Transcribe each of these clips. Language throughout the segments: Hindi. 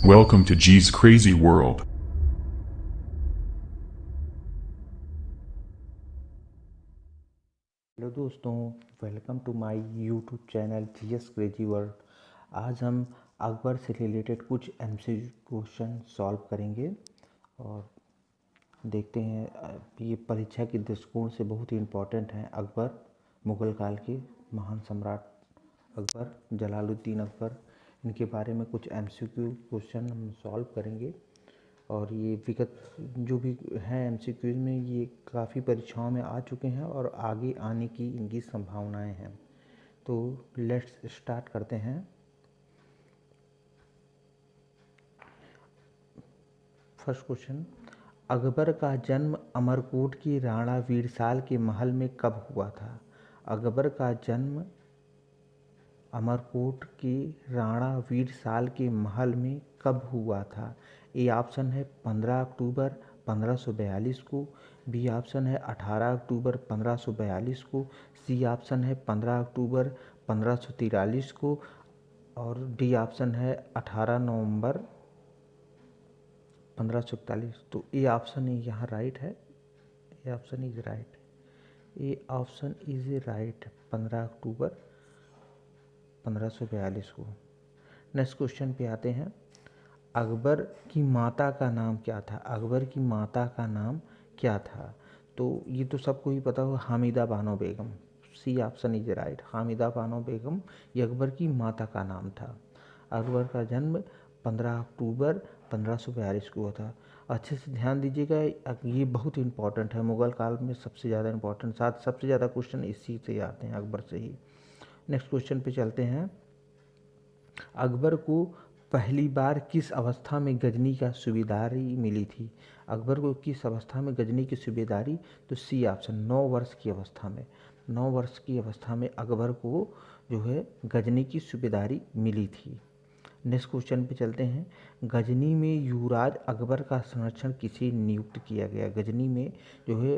Welcome to G's Crazy World. Hello दोस्तों, welcome to my YouTube channel GS crazy world. आज हम अकबर से रिलेटेड कुछ एमसीक्यू क्वेश्चन सॉल्व करेंगे और देखते हैं। ये परीक्षा के दृष्टिकोण से बहुत ही इम्पोर्टेंट हैं। अकबर, मुग़ल काल के महान सम्राट अकबर, जलालुद्दीन अकबर, इनके बारे में कुछ एमसीक्यू क्वेश्चन हम सॉल्व करेंगे। और ये विगत जो भी हैं एमसीक्यूज में, ये काफ़ी परीक्षाओं में आ चुके हैं और आगे आने की इनकी संभावनाएं हैं। तो लेट्स स्टार्ट करते हैं। फर्स्ट क्वेश्चन, अकबर का जन्म अमरकोट की राणा वीरसाल के महल में कब हुआ था? अकबर का जन्म अमरकोट के राणा वीरसाल के महल में कब हुआ था? ए ऑप्शन है 15 अक्टूबर 1542 को, बी ऑप्शन है 18 अक्टूबर 1542 को, सी ऑप्शन है 15 अक्टूबर 1543 को और डी ऑप्शन है 18 नवंबर 1541। तो ए ऑप्शन यहाँ राइट है। ए option is right. A option is right, 15 अक्टूबर 1542 को। नेक्स्ट क्वेश्चन पे आते हैं। अकबर की माता का नाम क्या था? अकबर की माता का नाम क्या था? तो ये तो सबको ही पता होगा, Hamida Bano Begum. C option is right, Hamida Bano Begum ये अकबर की माता का नाम था। अकबर का जन्म 15 अक्टूबर 1542 को हुआ था। अच्छे से ध्यान दीजिएगा, ये बहुत इंपॉर्टेंट है। मुग़ल काल में सबसे ज़्यादा इंपॉर्टेंट, साथ सबसे ज़्यादा क्वेश्चन इसी से आते हैं, अकबर से ही। नेक्स्ट क्वेश्चन पे चलते हैं। अकबर को पहली बार किस अवस्था में गजनी का सूबेदारी मिली थी? अकबर को किस अवस्था में गजनी की सूबेदारी? तो सी ऑप्शन, 9 वर्ष की अवस्था में। 9 वर्ष की अवस्था में अकबर को जो है गजनी की सूबेदारी मिली थी। नेक्स्ट क्वेश्चन पे चलते हैं। गजनी में युवराज अकबर का संरक्षण किसे नियुक्त किया गया? गजनी में जो है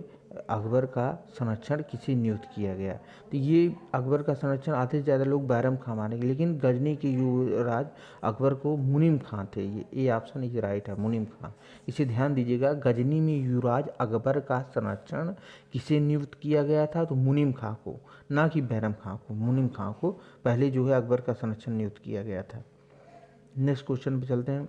अकबर का संरक्षण किसे नियुक्त किया गया? तो ये अकबर का संरक्षण आधे से ज़्यादा लोग बैरम खां मानेंगे, लेकिन गजनी के युवराज अकबर को मुनीम खां थे। ये ऑप्शन इज राइट है, मुनीम खां। इसे ध्यान दीजिएगा, गजनी में युवराज अकबर का संरक्षण किसे नियुक्त किया गया था? तो मुनीम खां को, ना कि बैरम खां को, मुनीम खां को पहले जो है अकबर का संरक्षण नियुक्त किया गया था। नेक्स्ट क्वेश्चन पे चलते हैं।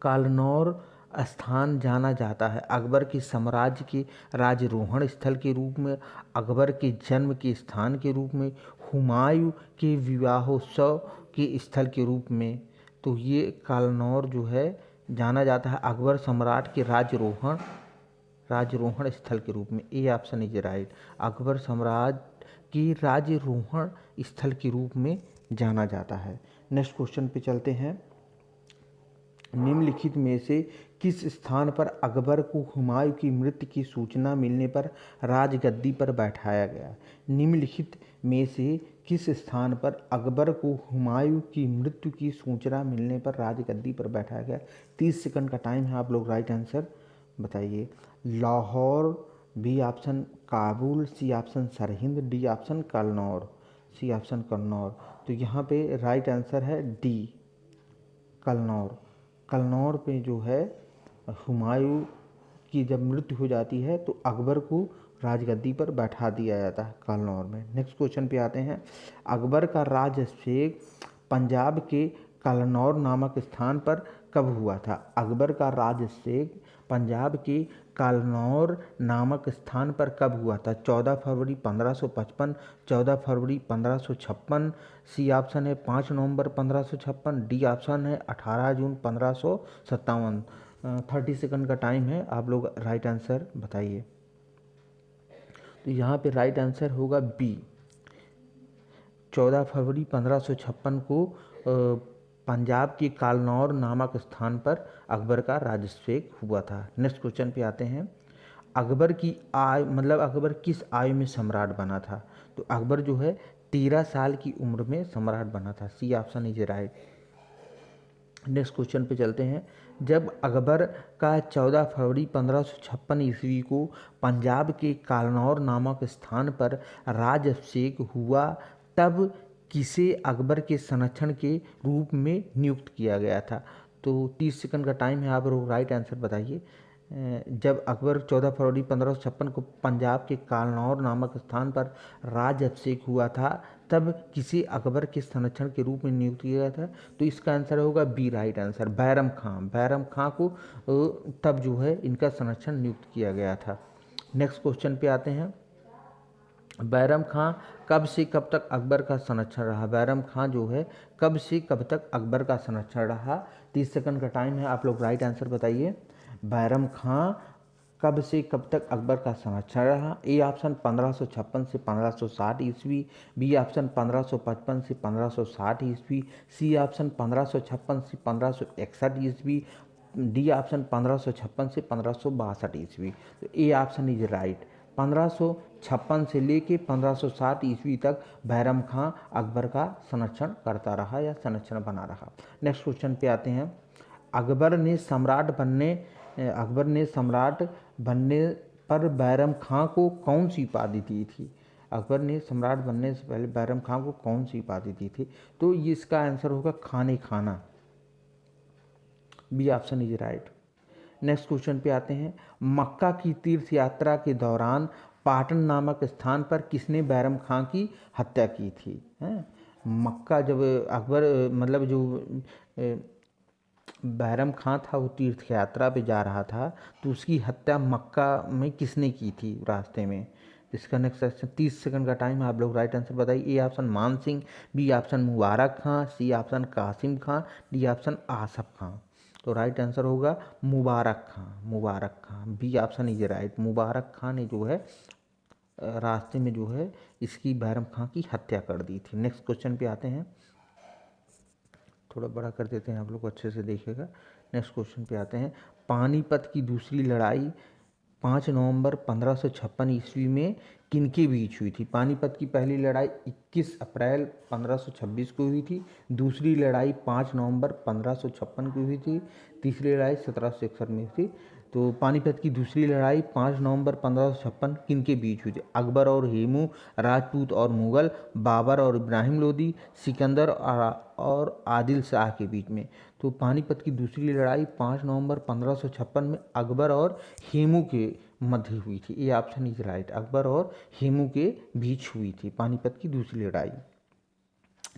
कालनौर स्थान जाना जाता है अकबर के साम्राज्य के राजरोहण स्थल के रूप में, अकबर के जन्म के स्थान के रूप में, हुमायूं के विवाहोत्सव के स्थल के रूप में। तो ये कालनौर जो है जाना जाता है अकबर सम्राट के राजरोहण स्थल के रूप में। ए ऑप्शन इज राइट, अकबर सम्राट की राजरोहण स्थल के रूप में जाना जाता है। नेक्स्ट क्वेश्चन पे चलते हैं। निम्नलिखित में से किस स्थान पर अकबर को हुमायूं की मृत्यु की सूचना मिलने पर राजगद्दी पर बैठाया गया? निम्नलिखित में से किस स्थान पर अकबर को हुमायूं की मृत्यु की सूचना मिलने पर राजगद्दी पर बैठाया गया? 30 सेकंड का टाइम है, आप लोग राइट आंसर बताइए। Lahore, B option Kabul, C option Sirhind, D option Kannaur. C option Kannaur. तो यहाँ पे राइट आंसर है डी, कन्नौर। कन्नौर पे जो है हुमायूं की जब मृत्यु हो जाती है तो अकबर को राजगद्दी पर बैठा दिया जाता है कन्नौर में। नेक्स्ट क्वेश्चन पे आते हैं। अकबर का राजाभिषेक पंजाब के कन्नौर नामक स्थान पर कब हुआ था? अकबर का राजाभिषेक पंजाब के कन्नौर नामक स्थान पर कब हुआ था? 14 फरवरी 1555, 14 फरवरी 1556, सी ऑप्शन है 5 नवंबर 1556, डी ऑप्शन है 18 जून 1557। 30 सेकंड का टाइम है, आप लोग राइट आंसर बताइए। तो यहाँ पे राइट आंसर होगा बी, 14 फरवरी 1556 को पंजाब के कालनौर नामक स्थान पर अकबर का राजाभिषेक हुआ था। नेक्स्ट क्वेश्चन पे आते हैं। अकबर की आयु, मतलब अकबर किस आयु में सम्राट बना था? तो अकबर जो है 13 साल की उम्र में सम्राट बना था। C option is right. Next question पे चलते हैं। जब अकबर का 14 फरवरी 1556 ईस्वी को पंजाब के कालनौर नामक स्थान पर राजाभिषेक हुआ, तब किसे अकबर के संरक्षण के रूप में नियुक्त किया गया था? तो 30 सेकंड का टाइम है, आप लोग राइट आंसर बताइए। जब अकबर 14 फरवरी 1556 को पंजाब के कालनौर नामक स्थान पर राजअभिषेक हुआ था, तब किसे अकबर के संरक्षण के रूप में नियुक्त किया गया था? तो इसका आंसर होगा बी राइट आंसर, बैरम खां। बैरम खां को तब जो है इनका संरक्षण नियुक्त किया गया था। नेक्स्ट क्वेश्चन पे आते हैं। बैरम खां कब से कब तक अकबर का संरक्षण रहा? बैरम खां जो है कब से कब तक अकबर का संरक्षण रहा? 30 सेकंड का टाइम है, आप लोग राइट आंसर बताइए। बैरम खां कब से कब तक अकबर का संरक्षण रहा? ए ऑप्शन 1556 से 1560 ईस्वी, बी ऑप्शन 1555 से 1560 ईस्वी, सी ऑप्शन 1556 से 1561 ईस्वी, डी ऑप्शन 1556 से 1562 ईस्वी। तो ए ऑप्शन इज राइट। 1556 से लेके 1560 ईस्वी तक बैरम खां अकबर का संरक्षण करता रहा या संरक्षण बना रहा। नेक्स्ट क्वेश्चन पे आते हैं। अकबर ने सम्राट बनने पर बैरम खां को कौन सी उपाधि दी थी? अकबर ने सम्राट बनने से पहले बैरम खां को कौन सी उपाधि दी थी? तो ये इसका आंसर होगा खाने खाना, B option is right. Next question पे आते हैं। मक्का की तीर्थ यात्रा के दौरान पाटन नामक स्थान पर किसने बैरम खां की हत्या की थी? हैं, मक्का जब अकबर मतलब जो बैरम खां था वो तीर्थ यात्रा पे जा रहा था, तो उसकी हत्या मक्का में किसने की थी रास्ते में? इसका नेक्स्ट क्वेश्चन 30 सेकंड का टाइम है, आप लोग राइट आंसर बताइए। A option Man Singh, B option Mubarak Khan, C option Qasim Khan, D option Asaf खां। तो राइट आंसर होगा मुबारक खां, मुबारक खां, बी ऑप्शन इज राइट। मुबारक खां ने जो है रास्ते में जो है इसकी बैरम खां की हत्या कर दी थी। नेक्स्ट क्वेश्चन पे आते हैं, थोड़ा बड़ा कर देते हैं, आप लोग अच्छे से देखिएगा। नेक्स्ट क्वेश्चन पे आते हैं। पानीपत की दूसरी लड़ाई 5 नवंबर 1556 ईस्वी में किनके बीच हुई थी? पानीपत की पहली लड़ाई 21 अप्रैल 1526 को हुई थी, दूसरी लड़ाई 5 नवंबर 1556 को हुई थी, तीसरी लड़ाई 1761 में हुई थी। तो पानीपत की दूसरी लड़ाई 5 नवंबर 1556 किनके बीच हुई थी? अकबर और हेमू, राजपूत और मुगल, बाबर और इब्राहिम लोदी, सिकंदर और आदिल शाह के बीच में। तो पानीपत की दूसरी लड़ाई 5 नवंबर 1556 में अकबर और हेमू के मध्य हुई थी। ये ऑप्शन इज राइट, अकबर और हेमू के बीच हुई थी पानीपत की दूसरी लड़ाई।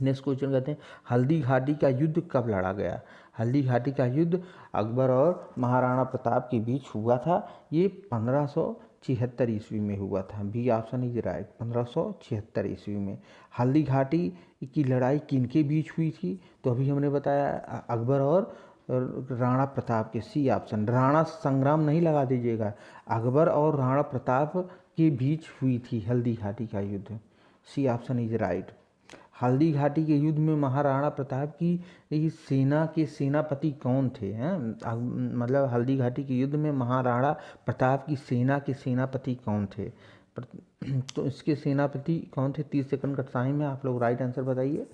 नेक्स्ट क्वेश्चन कहते हैं, हल्दी घाटी का युद्ध कब लड़ा गया? हल्दी घाटी का युद्ध अकबर और महाराणा प्रताप के बीच हुआ था। ये 1576 ईस्वी में हुआ था, बी ऑप्शन इज राइट, 1576 ईस्वी में। हल्दी घाटी की लड़ाई किनके बीच हुई थी? तो अभी हमने बताया अकबर और राणा प्रताप के, सी ऑप्शन। राणा संग्राम नहीं लगा दीजिएगा, अकबर और राणा प्रताप के बीच हुई थी हल्दी घाटी का युद्ध, सी option is right. Haldi Ghati के युद्ध में महाराणा प्रताप की सेना के सेनापति कौन थे? हैं, मतलब हल्दी घाटी के युद्ध में महाराणा प्रताप की सेना के सेनापति कौन थे? तो इसके सेनापति कौन थे? 30 सेकंड का टाइम है, आप लोग राइट आंसर बताइए।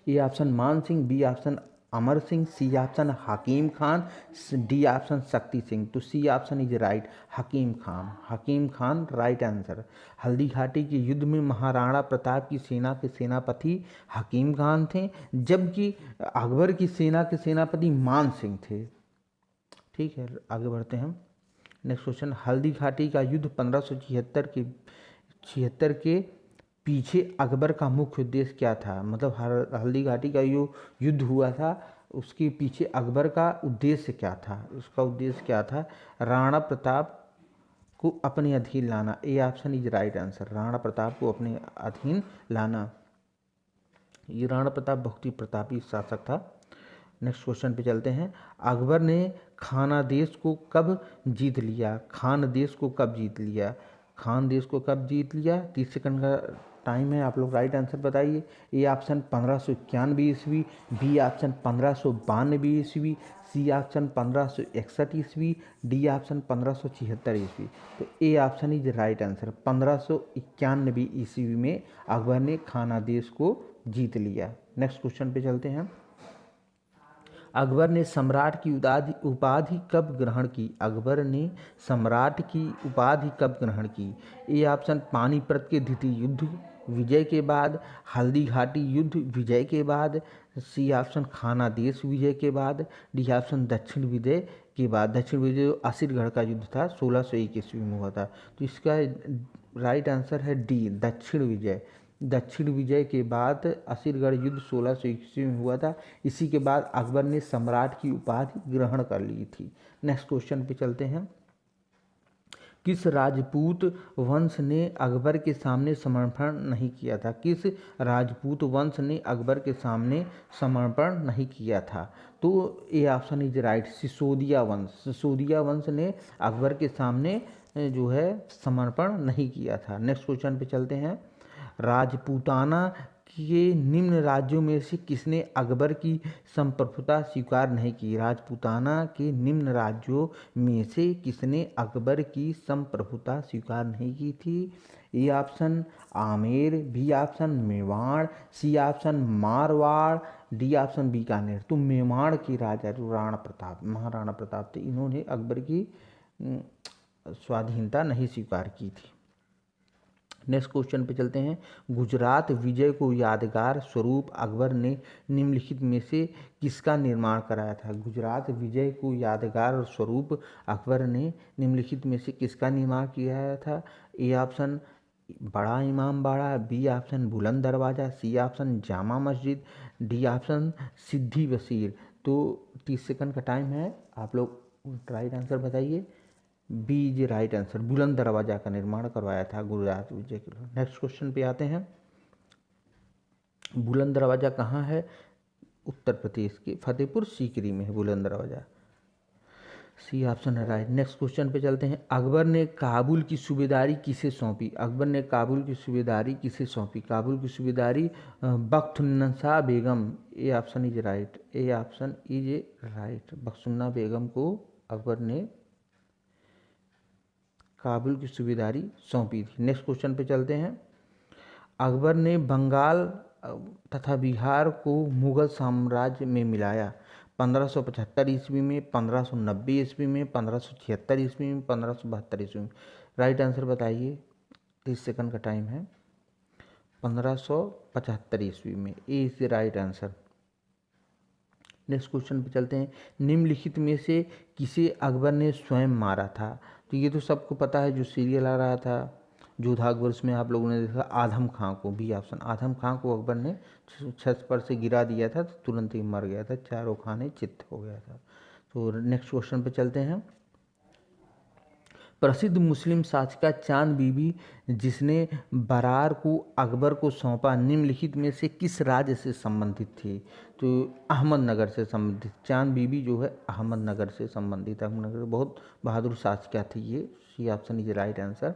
A option Man Singh, B option Amar Singh, C option Hakim Khan, D option Shakti Singh. तो C option is right, Hakim Khan, Hakim Khan right answer. Haldighati के युद्ध में महाराणा प्रताप की सेना के सेनापति हकीम खान थे, जबकि अकबर की सेना के सेनापति मान सिंह थे। ठीक है, आगे बढ़ते हैं। नेक्स्ट क्वेश्चन, हल्दी घाटी का युद्ध 1576 के पीछे अकबर का मुख्य उद्देश्य क्या था? मतलब हल्दी घाटी का जो युद्ध हुआ था उसके पीछे अकबर का उद्देश्य क्या था? उसका उद्देश्य क्या था? राणा प्रताप को अपने अधीन लाना, ए option is right answer. Rana Pratap को अपने अधीन लाना। ये राणा प्रताप बहुत ही प्रतापी शासक था। नेक्स्ट क्वेश्चन पे चलते हैं। अकबर ने खानादेश को कब जीत लिया? खानदेश को कब जीत लिया? खानदेश को कब जीत लिया? 30 सेकंड का टाइम है, आप लोग राइट आंसर बताइए। ए ऑप्शन 1591 ईस्वी, बी ऑप्शन 1592 ईस्वी, सी ऑप्शन 1561 ईस्वी, डी ऑप्शन 1576 ईस्वी। तो ए ऑप्शन इज राइट आंसर, 1591 ईस्वी में अकबर ने खानादेश को जीत लिया। नेक्स्ट क्वेश्चन पे चलते हैं। अकबर ने सम्राट की उपाधि कब ग्रहण की? अकबर ने सम्राट की उपाधि कब ग्रहण की? ए ऑप्शन पानीपत के द्वितीय युद्ध विजय के बाद, हल्दी घाटी युद्ध विजय के बाद, सी ऑप्शन खाना देश विजय के बाद, डी ऑप्शन दक्षिण विजय के बाद। दक्षिण विजय जो असीरगढ़ का युद्ध था 1601 ईस्वी में हुआ था। तो इसका राइट आंसर है डी, दक्षिण विजय। दक्षिण विजय के बाद असीरगढ़ युद्ध 1601 ईस्वी में हुआ था। इसी के बाद अकबर ने सम्राट की उपाधि ग्रहण कर ली थी। नेक्स्ट क्वेश्चन पे चलते हैं। किस राजपूत वंश ने अकबर के सामने समर्पण नहीं किया था? किस राजपूत वंश ने अकबर के सामने समर्पण नहीं किया था? तो ए ऑप्शन इज राइट, सिसोदिया वंश। सिसोदिया वंश ने अकबर के सामने जो है समर्पण नहीं किया था। नेक्स्ट क्वेश्चन पे चलते हैं। राजपूताना के निम्न राज्यों में से किसने अकबर की संप्रभुता स्वीकार नहीं की? राजपूताना के निम्न राज्यों में से किसने अकबर की संप्रभुता स्वीकार नहीं की थी? A option Amer, B option Mewar, C option Marwar, D option Bikaner. तो मेवाड़ के राजा जो राणा प्रताप, महाराणा प्रताप थे, इन्होंने अकबर की स्वाधीनता नहीं स्वीकार की थी। नेक्स्ट क्वेश्चन पे चलते हैं। गुजरात विजय को यादगार स्वरूप अकबर ने निम्नलिखित में से किसका निर्माण कराया था? गुजरात विजय को यादगार स्वरूप अकबर ने निम्नलिखित में से किसका निर्माण किया था? ए ऑप्शन बड़ा इमाम बाड़ा, बी ऑप्शन बुलंद दरवाज़ा, C option Jama Masjid, D option सिद्धि वसीर। तो 30 सेकंड का टाइम है, आप लोग राइट आंसर बताइए। बी इज राइट आंसर, बुलंद दरवाजा का निर्माण करवाया था गुजरात विजय के लिए। नेक्स्ट क्वेश्चन पे आते हैं। बुलंद दरवाजा कहाँ है? उत्तर प्रदेश के फतेहपुर सीकरी में है बुलंद दरवाजा। सी ऑप्शन है राइट। नेक्स्ट क्वेश्चन पे चलते हैं। अकबर ने काबुल की सूबेदारी किसे सौंपी? अकबर ने काबुल की सूबेदारी किसे सौंपी? काबुल की सूबेदारी Bakhtunnisa Begum. A option is right, A option is right, Bakhtunnisa Begum को अकबर ने काबुल की सूबेदारी सौंपी थी। नेक्स्ट क्वेश्चन पे चलते हैं। अकबर ने बंगाल तथा बिहार को मुगल साम्राज्य में मिलाया 1575 ईस्वी में, 1590 ईस्वी में, 1576 ईस्वी में, 1572 ईस्वी में। राइट आंसर बताइए, 30 सेकंड का टाइम है। 1575 ईस्वी में, A is the right answer. Next question पे चलते हैं। निम्नलिखित में से किसे अकबर ने स्वयं मारा था? तो ये तो सबको पता है, जो सीरियल आ रहा था जोधा अकबर, उसमें आप लोगों ने देखा आदम खां को। बी ऑप्शन, आदम खां को अकबर ने छत पर से गिरा दिया था तो तुरंत ही मर गया था, चारों खाने चित्त हो गया था। तो नेक्स्ट क्वेश्चन पे चलते हैं। प्रसिद्ध मुस्लिम शासिका चांद बीबी जिसने बरार को अकबर को सौंपा निम्नलिखित में से किस राज्य से संबंधित थी? तो अहमदनगर से संबंधित। चांद बीबी जो है अहमदनगर से संबंधित, अहमदनगर बहुत बहादुर शासिका थी ये। C option is right answer.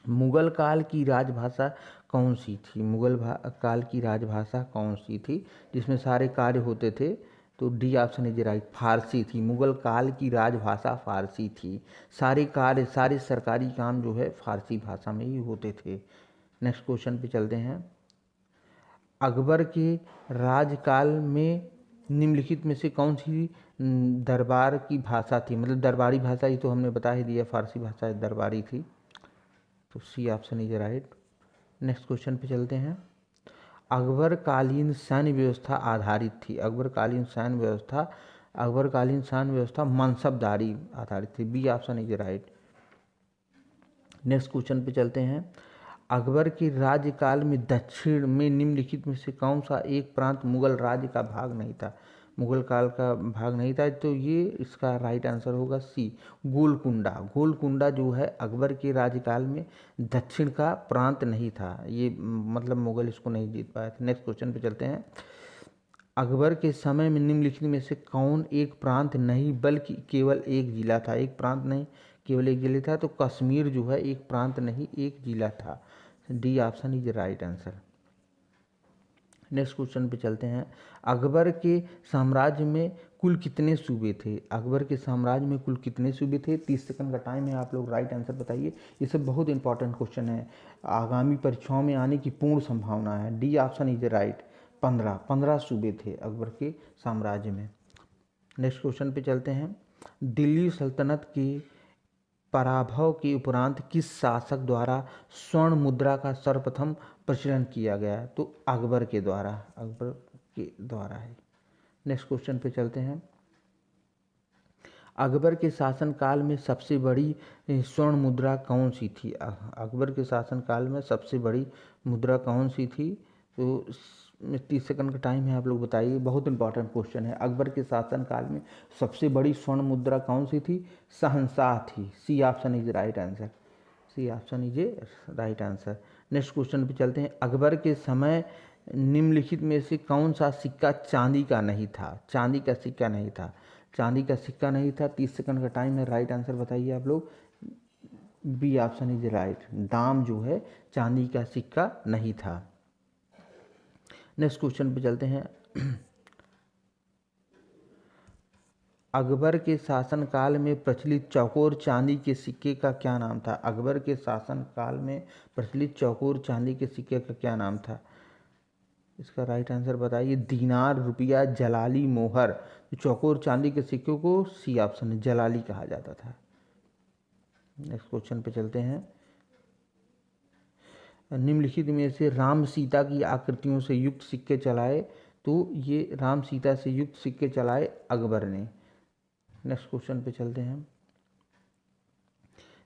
Mughal काल की राजभाषा कौन सी थी? मुगल काल की राजभाषा कौन सी थी जिसमें सारे कार्य होते थे? तो डी ऑप्शन इज राइट, फारसी थी। मुगल काल की राजभाषा फारसी थी। सारे कार्य, सारे सरकारी काम जो है फारसी भाषा में ही होते थे। नेक्स्ट क्वेश्चन पे चलते हैं। अकबर के राजकाल में निम्नलिखित में से कौन सी दरबार की भाषा थी? मतलब दरबारी भाषा, ही तो हमने बता ही दिया, फारसी भाषा दरबारी थी। तो C option is right. Next question पे चलते हैं। अकबरकालीन सैन्य व्यवस्था आधारित थी। अकबरकालीन सैन्य व्यवस्था मनसबदारी आधारित थी। B option is right. Next question पे चलते हैं। अकबर के राज्यकाल में दक्षिण में निम्नलिखित में से कौन सा एक प्रांत मुगल राज्य का भाग नहीं था? मुगल काल का भाग नहीं था, तो ये इसका राइट आंसर होगा सी, गोलकुंडा। गोलकुंडा जो है अकबर के राज्यकाल में दक्षिण का प्रांत नहीं था, ये मतलब मुगल इसको नहीं जीत पाए थे। नेक्स्ट क्वेश्चन पे चलते हैं। अकबर के समय में निम्नलिखित में से कौन एक प्रांत नहीं बल्कि केवल एक जिला था? एक प्रांत नहीं केवल एक जिला था, तो कश्मीर जो है एक प्रांत नहीं एक जिला था। D option is right answer. Next question पे चलते हैं। अकबर के साम्राज्य में कुल कितने सूबे थे? अकबर के साम्राज्य में कुल कितने सूबे थे? 30 सेकंड का टाइम है, आप लोग राइट आंसर बताइए। ये सब बहुत इंपॉर्टेंट क्वेश्चन है, आगामी परीक्षाओं में आने की पूर्ण संभावना है। डी ऑप्शन इज राइट, 15 सूबे थे अकबर के साम्राज्य में। नेक्स्ट क्वेश्चन पे चलते हैं। दिल्ली सल्तनत के पराभव के उपरांत किस शासक द्वारा स्वर्ण मुद्रा का सर्वप्रथम प्रचलन किया गया? तो अकबर के द्वारा, अकबर के द्वारा है। नेक्स्ट क्वेश्चन पे चलते हैं। अकबर के शासनकाल में सबसे बड़ी स्वर्ण मुद्रा कौन सी थी? अकबर के शासनकाल में सबसे बड़ी मुद्रा कौन सी थी? तो 30 सेकंड का टाइम है, आप लोग बताइए। बहुत इंपॉर्टेंट क्वेश्चन है। अकबर के शासनकाल में सबसे बड़ी स्वर्ण मुद्रा कौन सी थी? शहंशाह थी। C option is right answer. C option is a right answer. Next question पे चलते हैं। अकबर के समय निम्नलिखित में से कौन सा सिक्का चांदी का नहीं था? चांदी का सिक्का नहीं था। चांदी का सिक्का नहीं था। 30 सेकंड का टाइम है, राइट आंसर बताइए आप लोग। B option is right. दाम जो है चांदी का सिक्का नहीं था। नेक्स्ट क्वेश्चन पे चलते हैं। अकबर के शासनकाल में प्रचलित चौकोर चांदी के सिक्के का क्या नाम था? अकबर के शासनकाल में प्रचलित चौकोर चांदी के सिक्के का क्या नाम था? इसका राइट आंसर बताइए। दीनार, रुपया, जलाली, मोहर। तो चौकोर चांदी के सिक्कों को सी ऑप्शन है जलाली कहा जाता था। नेक्स्ट क्वेश्चन पे चलते हैं। निम्नलिखित में से राम सीता की आकृतियों से युक्त सिक्के चलाए? तो ये राम सीता से युक्त सिक्के चलाए अकबर ने। नेक्स्ट क्वेश्चन पे चलते हैं।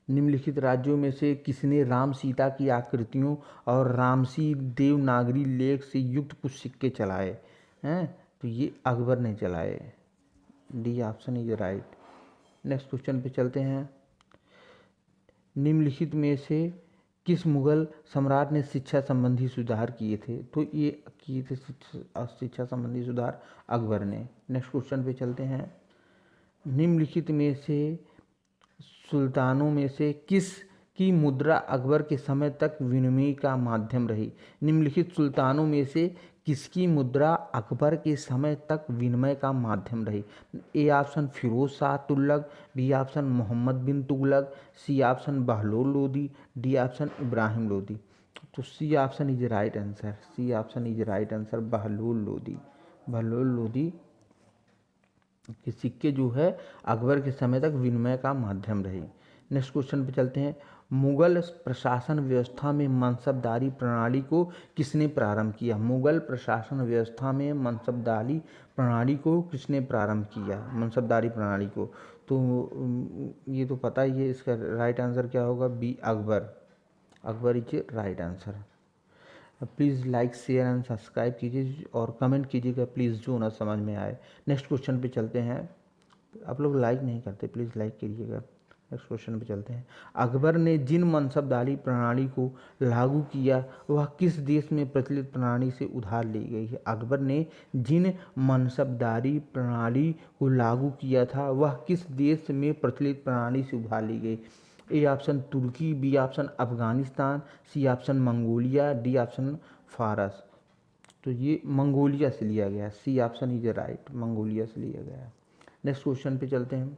निम्नलिखित राज्यों में से किसने राम सीता की आकृतियों और रामसी देवनागरी लेख से युक्त कुछ सिक्के चलाए हैं? तो ये अकबर ने चलाए। D option is right. Next question पे चलते हैं। निम्नलिखित में से किस मुगल सम्राट ने शिक्षा संबंधी सुधार किए थे? तो ये किए थे शिक्षा संबंधी सुधार अकबर ने। नेक्स्ट क्वेश्चन पे चलते हैं। निम्नलिखित में से सुल्तानों में से किस की मुद्रा अकबर के समय तक विनिमय का माध्यम रही? निम्नलिखित सुल्तानों में से किसकी मुद्रा अकबर के समय तक विनिमय का माध्यम रही? A option Firoz Shah Tughlaq, B option Mohammad bin Tughlaq, C option Bahlol Lodi, D option Ibrahim Lodi. तो C option is right answer. C option is right answer, Bahlol Lodi. Bahlol Lodi के सिक्के जो है अकबर के समय तक विनिमय का माध्यम रहे। नेक्स्ट क्वेश्चन पे चलते हैं। मुगल प्रशासन व्यवस्था में मनसबदारी प्रणाली को किसने प्रारंभ किया? मुगल प्रशासन व्यवस्था में मनसबदारी प्रणाली को किसने प्रारंभ किया? मनसबदारी प्रणाली को तो ये तो पता ही है। इसका राइट आंसर क्या होगा? B Akbar. Akbar is right answer. Please like, share and subscribe कीजिए और कमेंट कीजिएगा प्लीज़, जो ना समझ में आए। नेक्स्ट क्वेश्चन पे चलते हैं। आप लोग लाइक नहीं करते, प्लीज़ लाइक कीजिएगा। नेक्स्ट क्वेश्चन पे चलते हैं। अकबर ने जिन मनसबदारी प्रणाली को लागू किया वह किस देश में प्रचलित प्रणाली से उधार ली गई है? अकबर ने जिन मनसबदारी प्रणाली को लागू किया था वह किस देश में प्रचलित प्रणाली से उधार ली गई? A option Turkey, B option Afghanistan, C option Mongolia, D option फारस। तो ये मंगोलिया से लिया गया। C option is right, Mongolia से लिया गया। नेक्स्ट क्वेश्चन पे चलते हैं।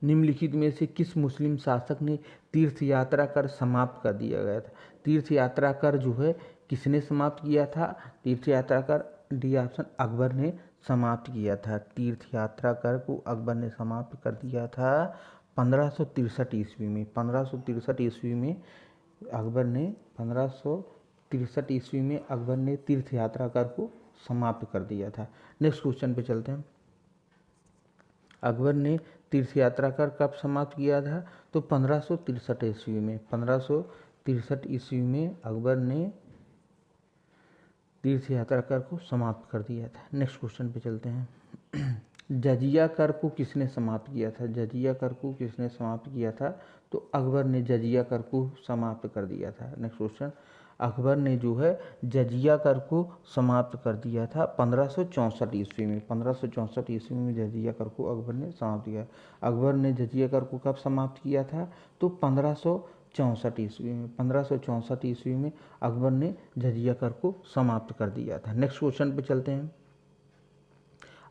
निम्नलिखित में से किस मुस्लिम शासक ने तीर्थ यात्रा कर समाप्त कर दिया गया था? तीर्थ यात्रा कर जो है किसने समाप्त किया था? तीर्थ यात्रा कर डी ऑप्शन अकबर ने समाप्त किया था। तीर्थ यात्रा कर को अकबर ने समाप्त कर दिया था 1563 ईस्वी में। 1563 ईस्वी में अकबर ने 1563 ईस्वी में अकबर ने तीर्थ यात्रा कर को समाप्त कर दिया था। नेक्स्ट क्वेश्चन पे चलते हैं। अकबर ने तीर्थ यात्रा कर कब समाप्त किया था? तो 1563 ईस्वी में। 1563 ईस्वी में अकबर ने तीर्थ यात्रा कर को समाप्त कर दिया था। नेक्स्ट क्वेश्चन पे चलते हैं। जजिया कर को किसने समाप्त किया था? जजिया कर को किसने समाप्त किया था? तो अकबर ने जजिया कर को समाप्त कर दिया था। Next question. अकबर ने जो है जजिया कर को समाप्त कर दिया था 1564 ईस्वी में। 1564 ईस्वी में जजिया कर को अकबर ने समाप्त किया। अकबर ने जजिया कर को कब समाप्त किया था? तो 1564 ईस्वी में। 1564 ईस्वी में अकबर ने जजिया कर को समाप्त कर दिया था। नेक्स्ट क्वेश्चन पे चलते हैं।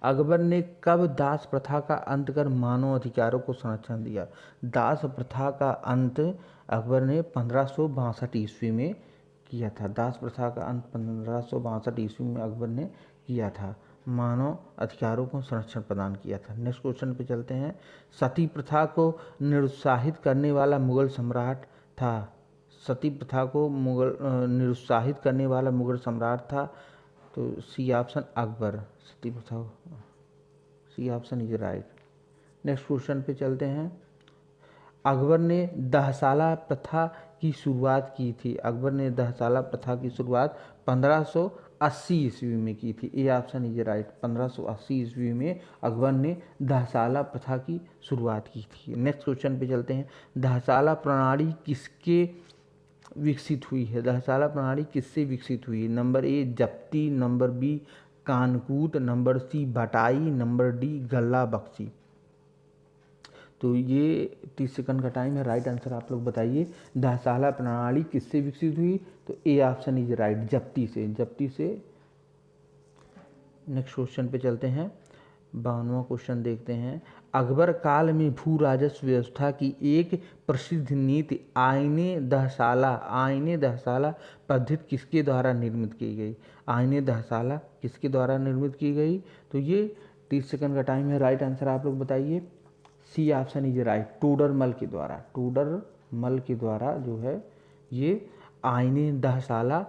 अकबर ने कब दास प्रथा का अंत कर मानव अधिकारों को संरक्षण दिया? दास प्रथा का अंत अकबर ने 1562 ईस्वी में किया था। दास प्रथा का अंत 1562 ईस्वी में अकबर ने किया था। मानव अधिकारों को संरक्षण प्रदान किया था। नेक्स्ट क्वेश्चन पे चलते हैं। सती प्रथा को निरुत्साहित करने वाला मुगल सम्राट था। सती प्रथा को निरुत्साहित करने वाला मुगल सम्राट था। तो सी ऑप्शन अकबर। सती प्रथा, C option is right. Next question पे चलते हैं। अकबर ने दहसाला प्रथा की शुरुआत की थी। अकबर ने दहसाला प्रथा की शुरुआत 1580 ईस्वी में की थी। A option is right. 1580 ईस्वी में अकबर ने दहसाला प्रथा की शुरुआत की थी। नेक्स्ट क्वेश्चन पे चलते हैं। दहसाला प्रणाली किसके विकसित हुई है? दहसाला प्रणाली किससे विकसित हुई है? Number A zabti, number B kankut, number C batai, number D galla bakhshi. तो ये 30 सेकंड का टाइम है, राइट आंसर आप लोग बताइए। दहसाला प्रणाली किससे विकसित हुई? तो ए ऑप्शन इज राइट, जप्ती से। जप्ती से। नेक्स्ट क्वेश्चन पे चलते हैं। 52वां क्वेश्चन देखते हैं। अकबर काल में भू राजस्व व्यवस्था की एक प्रसिद्ध नीति आईने दहसाला पद्धति किसके द्वारा निर्मित की गई? आईने दहसाला किसके द्वारा निर्मित की गई? तो ये 30 सेकंड का टाइम है, राइट आंसर आप लोग बताइए। C option is right, Todarmal के द्वारा। टोडरमल के द्वारा जो है ये आईने दहसाला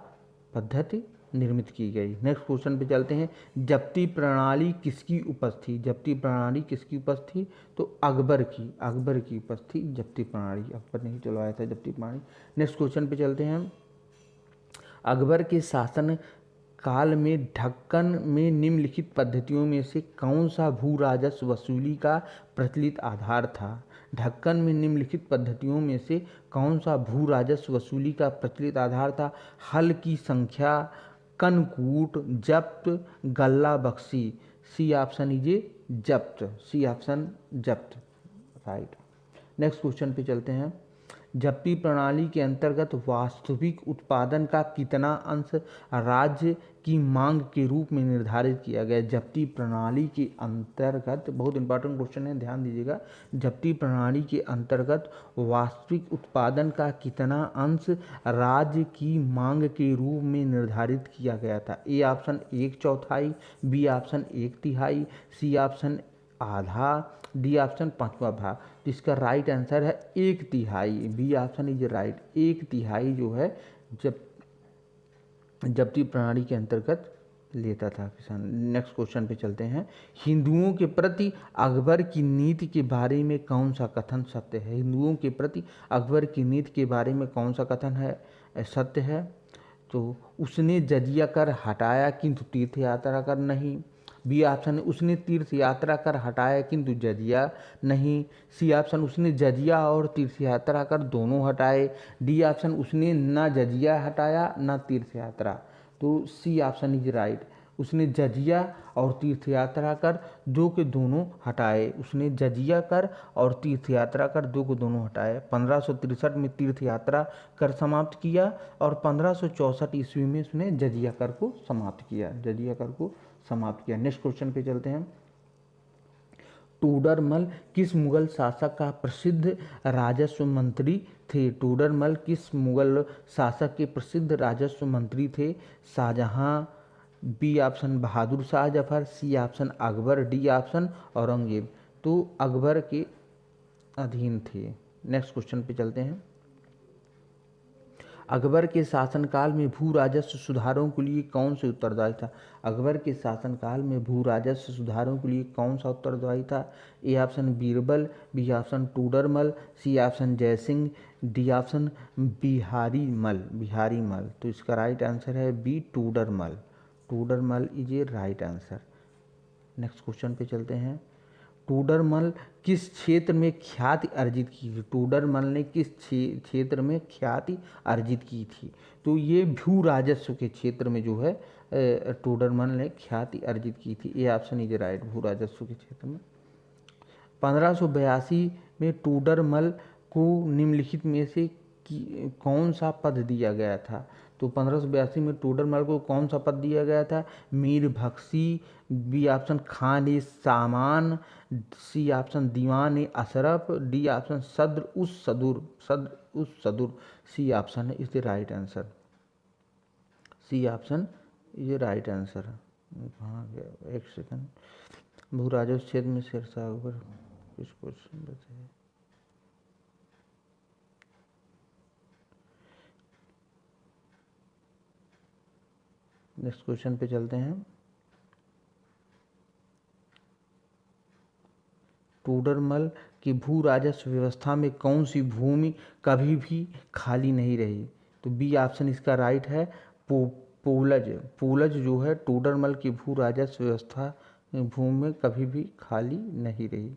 पद्धति निर्मित की गई। नेक्स्ट क्वेश्चन पे चलते हैं। जप्ती प्रणाली किसकी उपज थी? जप्ती प्रणाली किसकी उपज थी? तो अकबर की उपज थी जप्ती प्रणाली। अकबर ने ही चलवाया था जप्ती प्रणाली। नेक्स्ट क्वेश्चन पे चलते हैं। अकबर के शासन काल में ढक्कन में निम्नलिखित पद्धतियों में से कौन सा भू राजस्व वसूली का प्रचलित आधार था? ढक्कन में निम्नलिखित पद्धतियों में से कौन सा भू राजस्व वसूली का प्रचलित आधार था? हल की संख्या, कनकूट, जब्त, गल्ला बख्शी। सी ऑप्शन इजे जब्त। सी ऑप्शन जब्त, राइट। नेक्स्ट क्वेश्चन पे चलते हैं। जप्ती प्रणाली के अंतर्गत वास्तविक उत्पादन का कितना अंश राज्य की मांग के रूप में निर्धारित किया गया? जप्ती प्रणाली के अंतर्गत, बहुत इंपॉर्टेंट क्वेश्चन है, ध्यान दीजिएगा। जप्ती प्रणाली के अंतर्गत वास्तविक उत्पादन का कितना अंश राज्य की मांग के रूप में निर्धारित किया गया था? A option 1/4, B option 1/3, C option आधा, डी ऑप्शन 5वां भाग। तो इसका राइट आंसर है 1/3। B option is right. 1/3 जो है जप्ती प्रणाली के अंतर्गत लेता था किसान। नेक्स्ट क्वेश्चन पे चलते हैं। हिंदुओं के प्रति अकबर की नीति के बारे में कौन सा कथन सत्य है? हिंदुओं के प्रति अकबर की नीति के बारे में कौन सा कथन है सत्य है? तो उसने जजिया कर हटाया किंतु तीर्थ यात्रा कर नहीं। बी ऑप्शन, उसने तीर्थ यात्रा कर हटाया किंतु जजिया नहीं। सी ऑप्शन, उसने जजिया और तीर्थ यात्रा कर दोनों हटाए। डी ऑप्शन, उसने ना जजिया हटाया ना तीर्थ यात्रा। तो सी ऑप्शन इज राइट, उसने जजिया और तीर्थ यात्रा कर दो के दोनों हटाए। उसने जजिया कर और तीर्थ यात्रा कर दो को दोनों हटाए। 1563 में तीर्थ यात्रा कर समाप्त किया और 1564 ईस्वी में उसने जजिया कर को समाप्त किया। जजिया कर को समाप्त किया। नेक्स्ट क्वेश्चन पे चलते हैं। टोडरमल किस मुगल शासक का प्रसिद्ध राजस्व मंत्री थे? टोडरमल किस मुगल शासक के प्रसिद्ध राजस्व मंत्री थे? Shahjahan, B option Bahadur Shah Zafar, C option Akbar, D option Aurangzeb. तो अकबर के अधीन थे। नेक्स्ट क्वेश्चन पे चलते हैं। अकबर के शासनकाल में भू राजस्व सुधारों के लिए कौन से उत्तरदायी था? अकबर के शासनकाल में भू राजस्व सुधारों के लिए कौन सा उत्तरदायी था? A option Birbal, B option Todarmal, C option Jaisingh, D option Bihari Mal. तो इसका राइट आंसर है B Todarmal. Todarmal is a right answer. Next question पे चलते हैं। टोडरमल किस क्षेत्र में ख्याति अर्जित की थी? टोडरमल ने किस क्षेत्र में ख्याति अर्जित की थी? तो ये भू राजस्व के क्षेत्र में जो है टोडरमल ने ख्याति अर्जित की थी। ए ऑप्शन इज राइट, भू राजस्व के क्षेत्र में। 1582 में टोडरमल को निम्नलिखित में से कौन सा पद दिया गया था? तो 1582 में टोडरमल को कौन सा पद दिया गया था? Mir Bakhshi, B option Khan e Saman, C option Diwan e Ashraf, D option Sadr us Sudur. C option is the right answer. C option is right answer. कहाँ गया, एक सेकंड। भू राजस्व क्षेत्र में शेरशाह अकबर कुछ क्वेश्चन बताइए। नेक्स्ट क्वेश्चन पे चलते हैं। टोडरमल की भू राजस्व व्यवस्था में कौन सी भूमि कभी भी खाली नहीं रही? तो बी ऑप्शन इसका राइट है। पोलज। पोलज जो है टोडरमल की भू राजस्व व्यवस्था में भूमि में कभी भी खाली नहीं रही।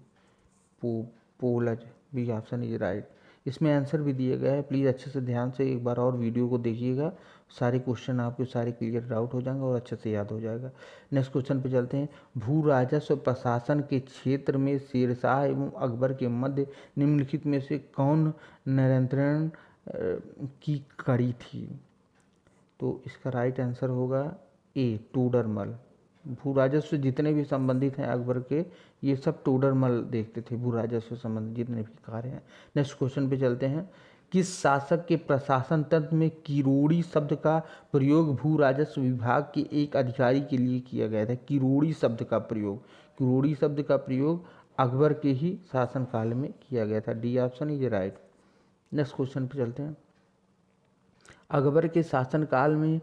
पोलज, बी ऑप्शन इज राइट। इसमें आंसर भी दिए गए हैं, प्लीज़ अच्छे से ध्यान से एक बार और वीडियो को देखिएगा, सारे क्वेश्चन आपके सारे क्लियर आउट हो जाएंगे और अच्छे से याद हो जाएगा। नेक्स्ट क्वेश्चन पे चलते हैं। भू राजस्व प्रशासन के क्षेत्र में शेरशाह एवं अकबर के मध्य निम्नलिखित में से कौन नियंत्रण की कड़ी थी? तो इसका राइट आंसर होगा ए, टोडरमल। भू राजस्व जितने भी संबंधित हैं अकबर के, ये सब टोडरमल देखते थे, भू राजस्व संबंधित जितने भी कार्य हैं। नेक्स्ट क्वेश्चन पे चलते हैं। किस शासक के प्रशासन तंत्र में किरोड़ी शब्द का प्रयोग भू राजस्व विभाग के एक अधिकारी के लिए किया गया था? किरोड़ी शब्द का प्रयोग, किरोड़ी शब्द का प्रयोग अकबर के ही शासनकाल में किया गया था। D option is right. Next question पे चलते हैं। अकबर के शासनकाल में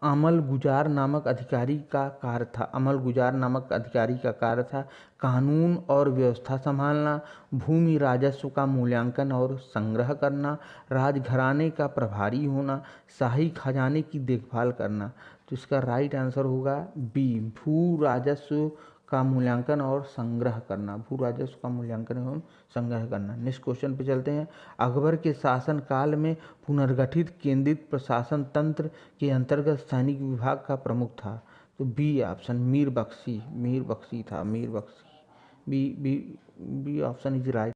अमल गुजार नामक अधिकारी का कार्य था, अमल गुजार नामक अधिकारी का कार्य था कानून और व्यवस्था संभालना, भूमि राजस्व का मूल्यांकन और संग्रह करना, राजघराने का प्रभारी होना, शाही खजाने की देखभाल करना। तो इसका राइट आंसर होगा बी, भू राजस्व का मूल्यांकन और संग्रह करना, भू राजस्व का मूल्यांकन एवं संग्रह करना। नेक्स्ट क्वेश्चन पे चलते हैं। अकबर के शासन काल में पुनर्गठित केंद्रित प्रशासन तंत्र के अंतर्गत सैनिक विभाग का प्रमुख था? तो बी ऑप्शन, मीर बख्शी, मीर बख्शी था, Mir Bakhshi. B B B option is right.